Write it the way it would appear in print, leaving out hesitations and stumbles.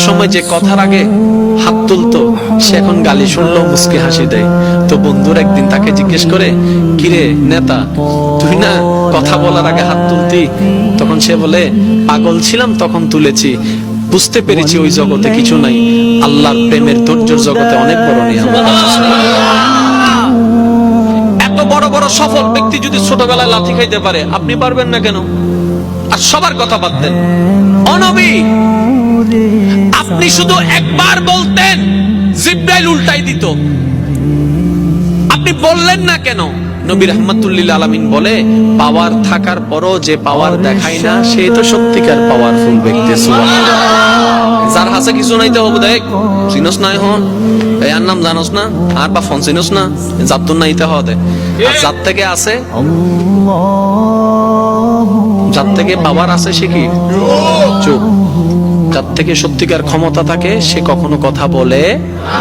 সময় যে কথার আগে হাত তুলতো সে এখন গালি শুনলেও মুস্কি হাসি দেয়। তো বন্ধুর একদিন তাকে জিজ্ঞেস করে, কিরে নেতা, তুই না কথা বলার আগে হাত তুলতি? তখন সে বলে, পাগল ছিলাম তখন তুলেছি, বুঝতে পেরেছি ওই জগতে কিছু নাই, আল্লাহর প্রেমের ধৈর্যের জগতে অনেক বড় নিয়ামত আছে। এত বড় বড় সফল ব্যক্তি যদি ছোটবেলায় লাথি খাইতে পারে, আপনি পারবেন না কেন? আর সবার কথা বাদ দেন, ও নবী, আপনি শুধু একবার বলতেন জিবরাইল উল্টাই দিত, আপনি বললেন না কেন? নবী রাহমাতুল লিল আলামিন বলে, পাওয়ার থাকার পরও যে পাওয়ার দেখায় না সে তো সত্যিকার পাওয়ারফুল ব্যক্তি। সুবহানাল্লাহ। যার হাসে কিছু নাইতে হবে, দেখ চিনস নাই হন এর নাম জানোস না, আর বা ফোন চিনস না, জাতুন নাইতে হবে। আর যার থেকে আছে, যার থেকে পাওয়ার আছে সে কি চুপ। যার থেকে সত্যিকার ক্ষমতা থাকে সে কখনো কথা বলে না।